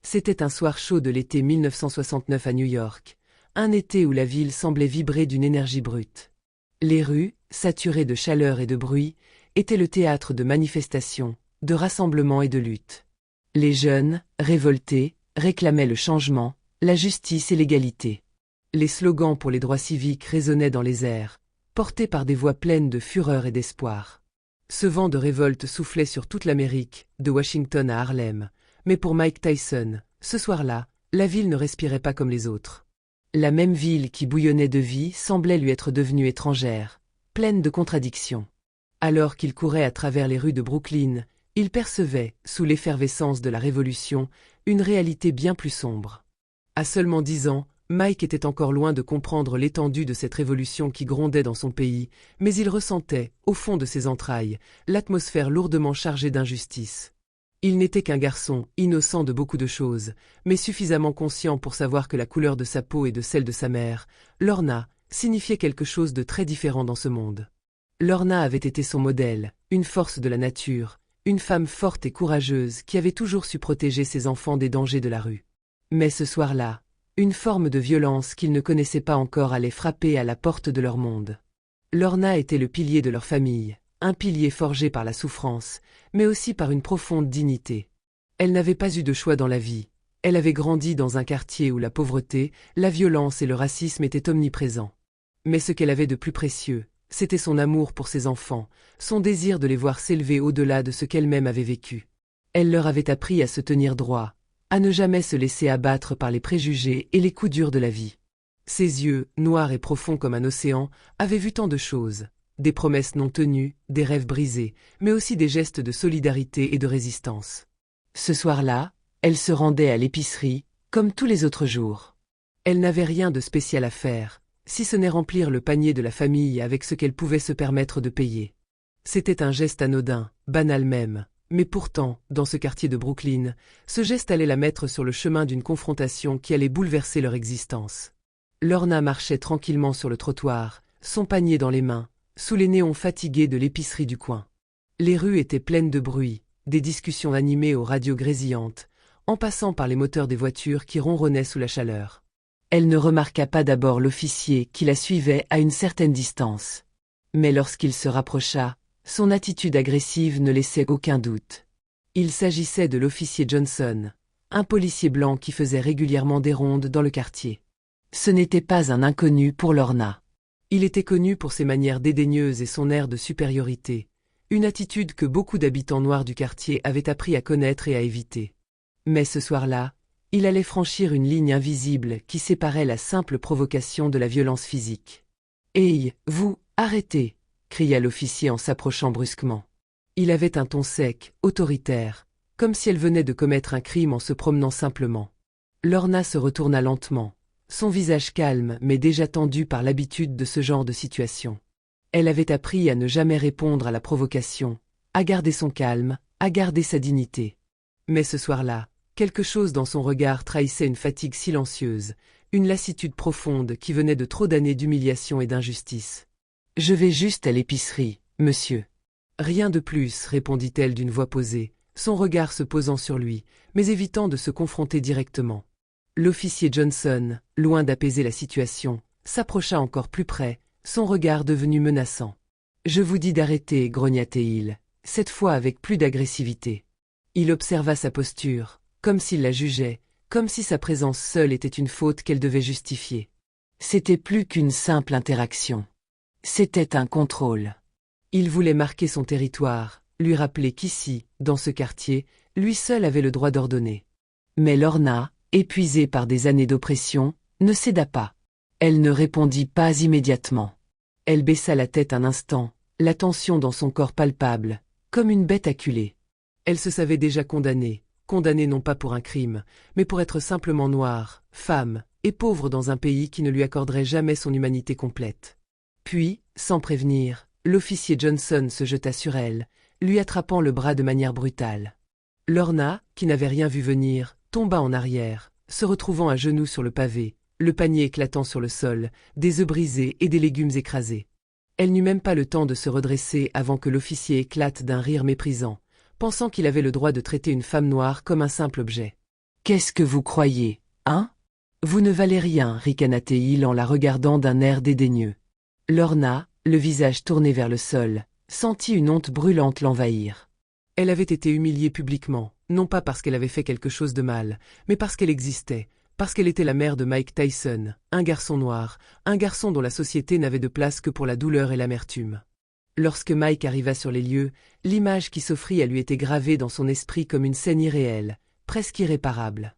C'était un soir chaud de l'été 1969 à New York, un été où la ville semblait vibrer d'une énergie brute. Les rues, saturées de chaleur et de bruit, étaient le théâtre de manifestations, de rassemblements et de luttes. Les jeunes, révoltés, réclamaient le changement, la justice et l'égalité. Les slogans pour les droits civiques résonnaient dans les airs, portés par des voix pleines de fureur et d'espoir. Ce vent de révolte soufflait sur toute l'Amérique, de Washington à Harlem, mais pour Mike Tyson, ce soir-là, la ville ne respirait pas comme les autres. La même ville qui bouillonnait de vie semblait lui être devenue étrangère, pleine de contradictions. Alors qu'il courait à travers les rues de Brooklyn, il percevait, sous l'effervescence de la Révolution, une réalité bien plus sombre. À seulement 10 ans, Mike était encore loin de comprendre l'étendue de cette révolution qui grondait dans son pays, mais il ressentait, au fond de ses entrailles, l'atmosphère lourdement chargée d'injustice. Il n'était qu'un garçon, innocent de beaucoup de choses, mais suffisamment conscient pour savoir que la couleur de sa peau et de celle de sa mère, Lorna, signifiait quelque chose de très différent dans ce monde. Lorna avait été son modèle, une force de la nature, une femme forte et courageuse qui avait toujours su protéger ses enfants des dangers de la rue. Mais ce soir-là, une forme de violence qu'ils ne connaissaient pas encore allait frapper à la porte de leur monde. Lorna était le pilier de leur famille, un pilier forgé par la souffrance, mais aussi par une profonde dignité. Elle n'avait pas eu de choix dans la vie. Elle avait grandi dans un quartier où la pauvreté, la violence et le racisme étaient omniprésents. Mais ce qu'elle avait de plus précieux, c'était son amour pour ses enfants, son désir de les voir s'élever au-delà de ce qu'elle-même avait vécu. Elle leur avait appris à se tenir droit, à ne jamais se laisser abattre par les préjugés et les coups durs de la vie. Ses yeux, noirs et profonds comme un océan, avaient vu tant de choses. Des promesses non tenues, des rêves brisés, mais aussi des gestes de solidarité et de résistance. Ce soir-là, elle se rendait à l'épicerie, comme tous les autres jours. Elle n'avait rien de spécial à faire, si ce n'est remplir le panier de la famille avec ce qu'elle pouvait se permettre de payer. C'était un geste anodin, banal même, mais pourtant, dans ce quartier de Brooklyn, ce geste allait la mettre sur le chemin d'une confrontation qui allait bouleverser leur existence. Lorna marchait tranquillement sur le trottoir, son panier dans les mains, sous les néons fatigués de l'épicerie du coin. Les rues étaient pleines de bruit, des discussions animées aux radios grésillantes, en passant par les moteurs des voitures qui ronronnaient sous la chaleur. Elle ne remarqua pas d'abord l'officier qui la suivait à une certaine distance. Mais lorsqu'il se rapprocha, son attitude agressive ne laissait aucun doute. Il s'agissait de l'officier Johnson, un policier blanc qui faisait régulièrement des rondes dans le quartier. Ce n'était pas un inconnu pour Lorna. Il était connu pour ses manières dédaigneuses et son air de supériorité, une attitude que beaucoup d'habitants noirs du quartier avaient appris à connaître et à éviter. Mais ce soir-là, il allait franchir une ligne invisible qui séparait la simple provocation de la violence physique. « Hey, vous, arrêtez !» cria l'officier en s'approchant brusquement. Il avait un ton sec, autoritaire, comme si elle venait de commettre un crime en se promenant simplement. Lorna se retourna lentement, son visage calme mais déjà tendu par l'habitude de ce genre de situation. Elle avait appris à ne jamais répondre à la provocation, à garder son calme, à garder sa dignité. Mais ce soir-là, quelque chose dans son regard trahissait une fatigue silencieuse, une lassitude profonde qui venait de trop d'années d'humiliation et d'injustice. « Je vais juste à l'épicerie, monsieur. » Rien de plus, répondit-elle d'une voix posée, son regard se posant sur lui, mais évitant de se confronter directement. L'officier Johnson, loin d'apaiser la situation, s'approcha encore plus près, son regard devenu menaçant. « Je vous dis d'arrêter, grogna-t-il, cette fois avec plus d'agressivité. » Il observa sa posture, comme s'il la jugeait, comme si sa présence seule était une faute qu'elle devait justifier. C'était plus qu'une simple interaction. C'était un contrôle. Il voulait marquer son territoire, lui rappeler qu'ici, dans ce quartier, lui seul avait le droit d'ordonner. Mais Lorna, épuisée par des années d'oppression, ne céda pas. Elle ne répondit pas immédiatement. Elle baissa la tête un instant, la tension dans son corps palpable, comme une bête acculée. Elle se savait déjà condamnée non pas pour un crime, mais pour être simplement noire, femme, et pauvre dans un pays qui ne lui accorderait jamais son humanité complète. Puis, sans prévenir, l'officier Johnson se jeta sur elle, lui attrapant le bras de manière brutale. Lorna, qui n'avait rien vu venir, tomba en arrière, se retrouvant à genoux sur le pavé, le panier éclatant sur le sol, des œufs brisés et des légumes écrasés. Elle n'eut même pas le temps de se redresser avant que l'officier éclate d'un rire méprisant, pensant qu'il avait le droit de traiter une femme noire comme un simple objet. « Qu'est-ce que vous croyez, hein? Vous ne valez rien, ricana Théil en la regardant d'un air dédaigneux. Lorna, le visage tourné vers le sol, sentit une honte brûlante l'envahir. Elle avait été humiliée publiquement, non pas parce qu'elle avait fait quelque chose de mal, mais parce qu'elle existait, parce qu'elle était la mère de Mike Tyson, un garçon noir, un garçon dont la société n'avait de place que pour la douleur et l'amertume. Lorsque Mike arriva sur les lieux, l'image qui s'offrit à lui était gravée dans son esprit comme une scène irréelle, presque irréparable.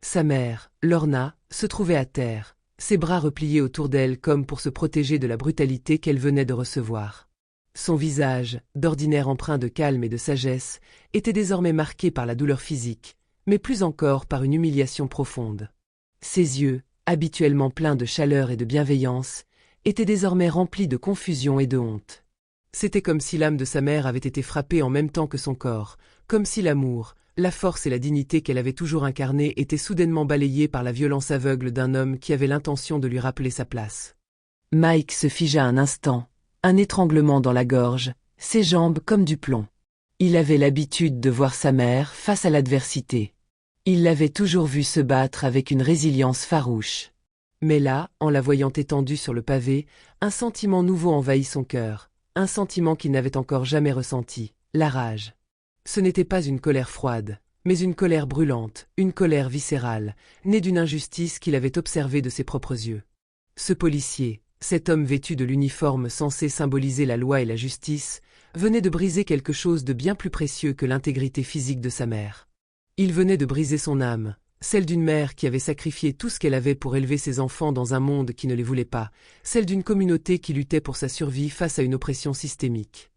Sa mère, Lorna, se trouvait à terre, ses bras repliés autour d'elle comme pour se protéger de la brutalité qu'elle venait de recevoir. Son visage, d'ordinaire empreint de calme et de sagesse, était désormais marqué par la douleur physique, mais plus encore par une humiliation profonde. Ses yeux, habituellement pleins de chaleur et de bienveillance, étaient désormais remplis de confusion et de honte. C'était comme si l'âme de sa mère avait été frappée en même temps que son corps, comme si l'amour, la force et la dignité qu'elle avait toujours incarnées étaient soudainement balayées par la violence aveugle d'un homme qui avait l'intention de lui rappeler sa place. Mike se figea un instant, un étranglement dans la gorge, ses jambes comme du plomb. Il avait l'habitude de voir sa mère face à l'adversité. Il l'avait toujours vue se battre avec une résilience farouche. Mais là, en la voyant étendue sur le pavé, un sentiment nouveau envahit son cœur, un sentiment qu'il n'avait encore jamais ressenti, la rage. Ce n'était pas une colère froide, mais une colère brûlante, une colère viscérale, née d'une injustice qu'il avait observée de ses propres yeux. Ce policier, cet homme vêtu de l'uniforme censé symboliser la loi et la justice, venait de briser quelque chose de bien plus précieux que l'intégrité physique de sa mère. Il venait de briser son âme, celle d'une mère qui avait sacrifié tout ce qu'elle avait pour élever ses enfants dans un monde qui ne les voulait pas, celle d'une communauté qui luttait pour sa survie face à une oppression systémique.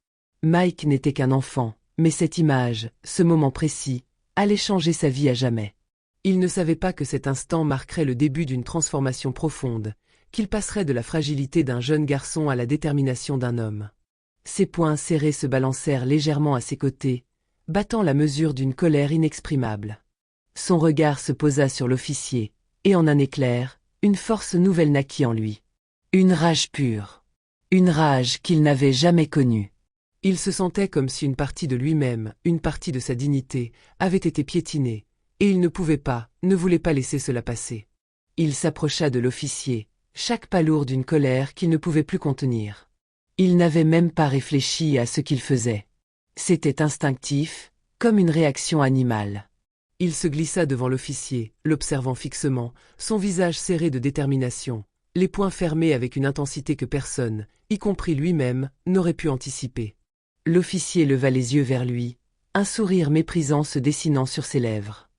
Mike n'était qu'un enfant, mais cette image, ce moment précis, allait changer sa vie à jamais. Il ne savait pas que cet instant marquerait le début d'une transformation profonde, qu'il passerait de la fragilité d'un jeune garçon à la détermination d'un homme. Ses poings serrés se balancèrent légèrement à ses côtés, battant la mesure d'une colère inexprimable. Son regard se posa sur l'officier, et en un éclair, une force nouvelle naquit en lui. Une rage pure. Une rage qu'il n'avait jamais connue. Il se sentait comme si une partie de lui-même, une partie de sa dignité, avait été piétinée, et il ne pouvait pas, ne voulait pas laisser cela passer. Il s'approcha de l'officier, chaque pas lourd d'une colère qu'il ne pouvait plus contenir. Il n'avait même pas réfléchi à ce qu'il faisait. C'était instinctif, comme une réaction animale. Il se glissa devant l'officier, l'observant fixement, son visage serré de détermination, les poings fermés avec une intensité que personne, y compris lui-même, n'aurait pu anticiper. L'officier leva les yeux vers lui, un sourire méprisant se dessinant sur ses lèvres.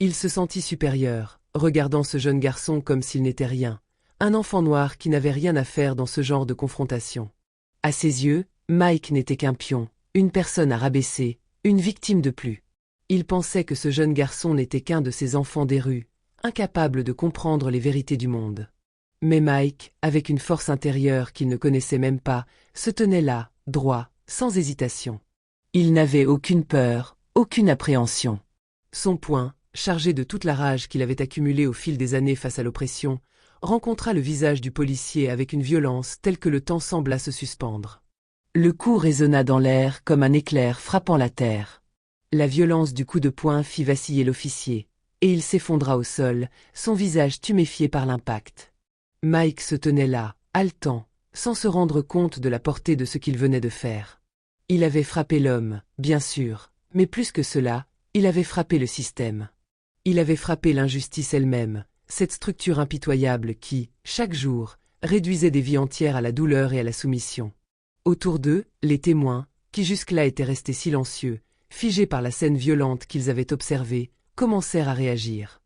Il se sentit supérieur, regardant ce jeune garçon comme s'il n'était rien, un enfant noir qui n'avait rien à faire dans ce genre de confrontation. À ses yeux, Mike n'était qu'un pion, une personne à rabaisser, une victime de plus. Il pensait que ce jeune garçon n'était qu'un de ces enfants des rues, incapable de comprendre les vérités du monde. Mais Mike, avec une force intérieure qu'il ne connaissait même pas, se tenait là, droit, sans hésitation. Il n'avait aucune peur, aucune appréhension. Son poing, chargé de toute la rage qu'il avait accumulée au fil des années face à l'oppression, rencontra le visage du policier avec une violence telle que le temps sembla se suspendre. Le coup résonna dans l'air comme un éclair frappant la terre. La violence du coup de poing fit vaciller l'officier, et il s'effondra au sol, son visage tuméfié par l'impact. Mike se tenait là, haletant, sans se rendre compte de la portée de ce qu'il venait de faire. Il avait frappé l'homme, bien sûr, mais plus que cela, il avait frappé le système. Il avait frappé l'injustice elle-même, cette structure impitoyable qui, chaque jour, réduisait des vies entières à la douleur et à la soumission. Autour d'eux, les témoins, qui jusque-là étaient restés silencieux, figés par la scène violente qu'ils avaient observée, commencèrent à réagir.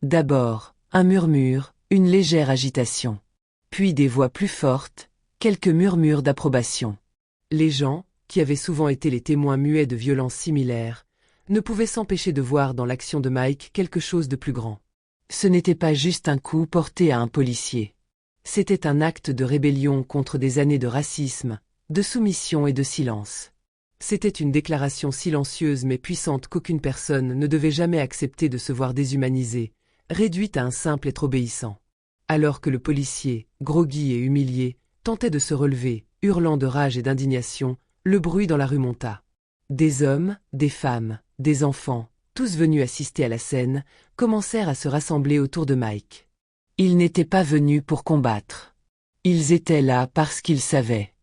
D'abord, un murmure, une légère agitation. Puis des voix plus fortes, quelques murmures d'approbation. Les gens, qui avaient souvent été les témoins muets de violences similaires, ne pouvaient s'empêcher de voir dans l'action de Mike quelque chose de plus grand. Ce n'était pas juste un coup porté à un policier. C'était un acte de rébellion contre des années de racisme, de soumission et de silence. C'était une déclaration silencieuse mais puissante qu'aucune personne ne devait jamais accepter de se voir déshumanisée, réduite à un simple être obéissant. Alors que le policier, groggy et humilié, tentait de se relever, hurlant de rage et d'indignation, le bruit dans la rue monta. Des hommes, des femmes, des enfants, tous venus assister à la scène, commencèrent à se rassembler autour de Mike. Ils n'étaient pas venus pour combattre. Ils étaient là parce qu'ils savaient.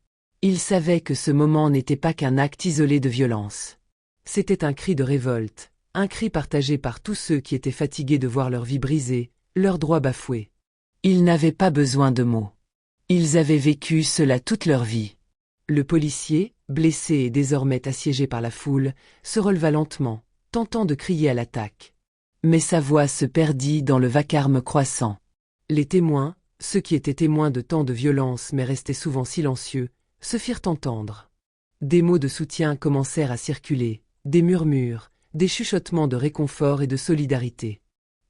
Ils savaient que ce moment n'était pas qu'un acte isolé de violence. C'était un cri de révolte, un cri partagé par tous ceux qui étaient fatigués de voir leur vie brisée, leurs droits bafoués. Ils n'avaient pas besoin de mots. Ils avaient vécu cela toute leur vie. Le policier, blessé et désormais assiégé par la foule, se releva lentement, tentant de crier à l'attaque. Mais sa voix se perdit dans le vacarme croissant. Les témoins, ceux qui étaient témoins de tant de violence mais restaient souvent silencieux, se firent entendre. Des mots de soutien commencèrent à circuler, des murmures, des chuchotements de réconfort et de solidarité.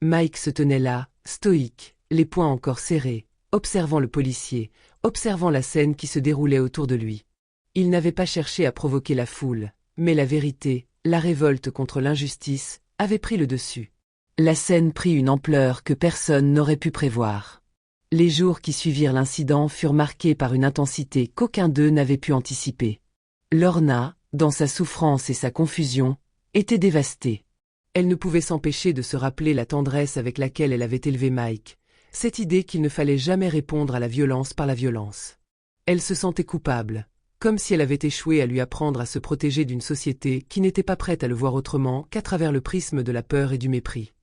Mike se tenait là, stoïque, les poings encore serrés, observant le policier, observant la scène qui se déroulait autour de lui. Il n'avait pas cherché à provoquer la foule, mais la vérité, la révolte contre l'injustice, avait pris le dessus. La scène prit une ampleur que personne n'aurait pu prévoir. Les jours qui suivirent l'incident furent marqués par une intensité qu'aucun d'eux n'avait pu anticiper. Lorna, dans sa souffrance et sa confusion, était dévastée. Elle ne pouvait s'empêcher de se rappeler la tendresse avec laquelle elle avait élevé Mike, cette idée qu'il ne fallait jamais répondre à la violence par la violence. Elle se sentait coupable, comme si elle avait échoué à lui apprendre à se protéger d'une société qui n'était pas prête à le voir autrement qu'à travers le prisme de la peur et du mépris.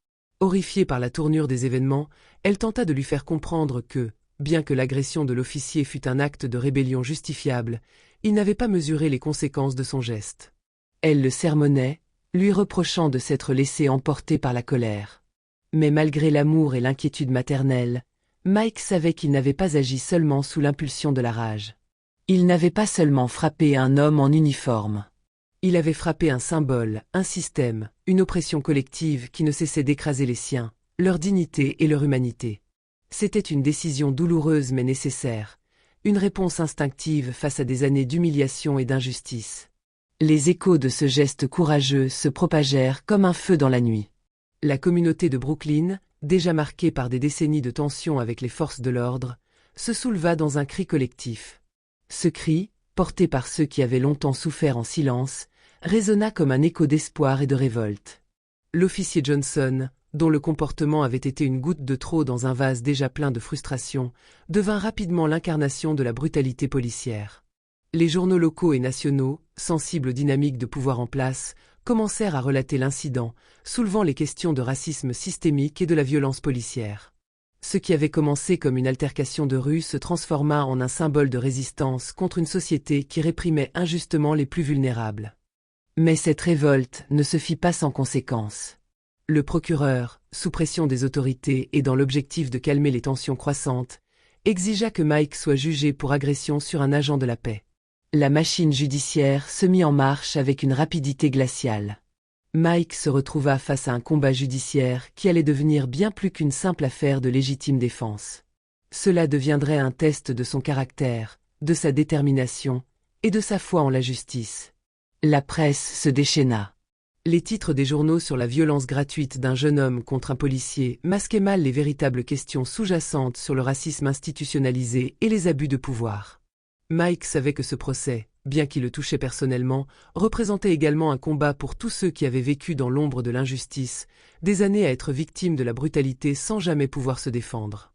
Horrifiée par la tournure des événements, elle tenta de lui faire comprendre que, bien que l'agression de l'officier fût un acte de rébellion justifiable, il n'avait pas mesuré les conséquences de son geste. Elle le sermonnait, lui reprochant de s'être laissé emporter par la colère. Mais malgré l'amour et l'inquiétude maternelle, Mike savait qu'il n'avait pas agi seulement sous l'impulsion de la rage. Il n'avait pas seulement frappé un homme en uniforme. Il avait frappé un symbole, un système, une oppression collective qui ne cessait d'écraser les siens, leur dignité et leur humanité. C'était une décision douloureuse mais nécessaire, une réponse instinctive face à des années d'humiliation et d'injustice. Les échos de ce geste courageux se propagèrent comme un feu dans la nuit. La communauté de Brooklyn, déjà marquée par des décennies de tensions avec les forces de l'ordre, se souleva dans un cri collectif. Ce cri, porté par ceux qui avaient longtemps souffert en silence, résonna comme un écho d'espoir et de révolte. L'officier Johnson, dont le comportement avait été une goutte de trop dans un vase déjà plein de frustration, devint rapidement l'incarnation de la brutalité policière. Les journaux locaux et nationaux, sensibles aux dynamiques de pouvoir en place, commencèrent à relater l'incident, soulevant les questions de racisme systémique et de la violence policière. Ce qui avait commencé comme une altercation de rue se transforma en un symbole de résistance contre une société qui réprimait injustement les plus vulnérables. Mais cette révolte ne se fit pas sans conséquences. Le procureur, sous pression des autorités et dans l'objectif de calmer les tensions croissantes, exigea que Mike soit jugé pour agression sur un agent de la paix. La machine judiciaire se mit en marche avec une rapidité glaciale. Mike se retrouva face à un combat judiciaire qui allait devenir bien plus qu'une simple affaire de légitime défense. Cela deviendrait un test de son caractère, de sa détermination et de sa foi en la justice. La presse se déchaîna. Les titres des journaux sur la violence gratuite d'un jeune homme contre un policier masquaient mal les véritables questions sous-jacentes sur le racisme institutionnalisé et les abus de pouvoir. Mike savait que ce procès, bien qu'il le touchait personnellement, représentait également un combat pour tous ceux qui avaient vécu dans l'ombre de l'injustice, des années à être victimes de la brutalité sans jamais pouvoir se défendre.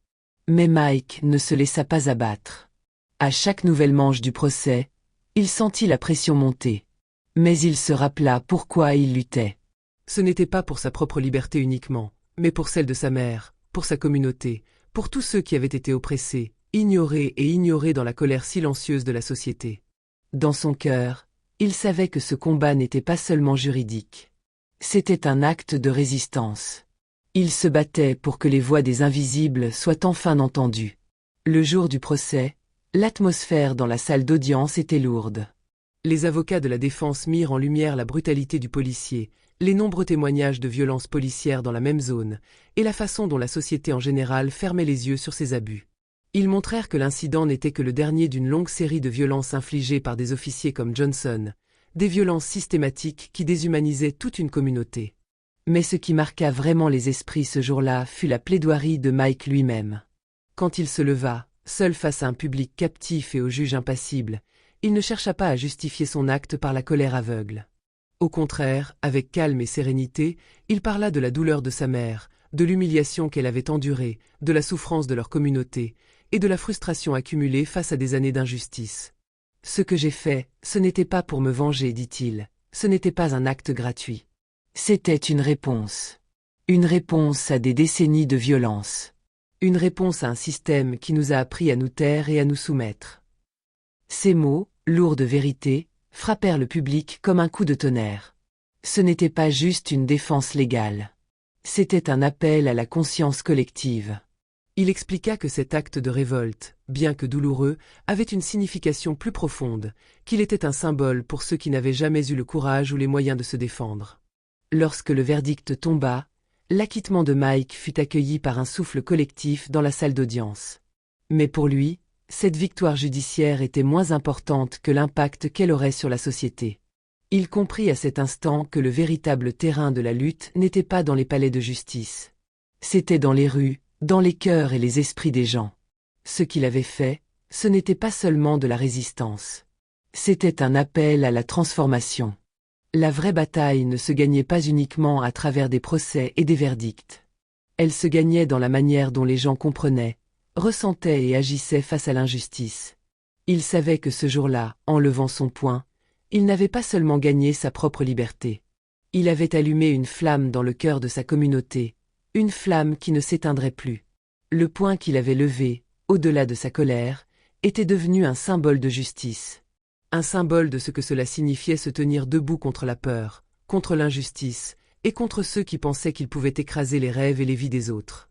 Mais Mike ne se laissa pas abattre. À chaque nouvelle manche du procès, il sentit la pression monter. Mais il se rappela pourquoi il luttait. Ce n'était pas pour sa propre liberté uniquement, mais pour celle de sa mère, pour sa communauté, pour tous ceux qui avaient été oppressés, ignorés dans la colère silencieuse de la société. Dans son cœur, il savait que ce combat n'était pas seulement juridique. C'était un acte de résistance. Il se battait pour que les voix des invisibles soient enfin entendues. Le jour du procès, l'atmosphère dans la salle d'audience était lourde. Les avocats de la défense mirent en lumière la brutalité du policier, les nombreux témoignages de violences policières dans la même zone, et la façon dont la société en général fermait les yeux sur ces abus. Ils montrèrent que l'incident n'était que le dernier d'une longue série de violences infligées par des officiers comme Johnson, des violences systématiques qui déshumanisaient toute une communauté. Mais ce qui marqua vraiment les esprits ce jour-là fut la plaidoirie de Mike lui-même. Quand il se leva, seul face à un public captif et au juge impassible, il ne chercha pas à justifier son acte par la colère aveugle. Au contraire, avec calme et sérénité, il parla de la douleur de sa mère, de l'humiliation qu'elle avait endurée, de la souffrance de leur communauté, et de la frustration accumulée face à des années d'injustice. Ce que j'ai fait, ce n'était pas pour me venger, dit-il, ce n'était pas un acte gratuit. C'était une réponse. Une réponse à des décennies de violence. Une réponse à un système qui nous a appris à nous taire et à nous soumettre. Ces mots, lourds de vérité, frappèrent le public comme un coup de tonnerre. Ce n'était pas juste une défense légale. C'était un appel à la conscience collective. Il expliqua que cet acte de révolte, bien que douloureux, avait une signification plus profonde, qu'il était un symbole pour ceux qui n'avaient jamais eu le courage ou les moyens de se défendre. Lorsque le verdict tomba, l'acquittement de Mike fut accueilli par un souffle collectif dans la salle d'audience. Mais pour lui, cette victoire judiciaire était moins importante que l'impact qu'elle aurait sur la société. Il comprit à cet instant que le véritable terrain de la lutte n'était pas dans les palais de justice. C'était dans les rues, dans les cœurs et les esprits des gens. Ce qu'il avait fait, ce n'était pas seulement de la résistance. C'était un appel à la transformation. La vraie bataille ne se gagnait pas uniquement à travers des procès et des verdicts. Elle se gagnait dans la manière dont les gens comprenaient, ressentaient et agissaient face à l'injustice. Il savait que ce jour-là, en levant son poing, il n'avait pas seulement gagné sa propre liberté. Il avait allumé une flamme dans le cœur de sa communauté, une flamme qui ne s'éteindrait plus. Le poing qu'il avait levé, au-delà de sa colère, était devenu un symbole de justice. Un symbole de ce que cela signifiait se tenir debout contre la peur, contre l'injustice, et contre ceux qui pensaient qu'ils pouvaient écraser les rêves et les vies des autres.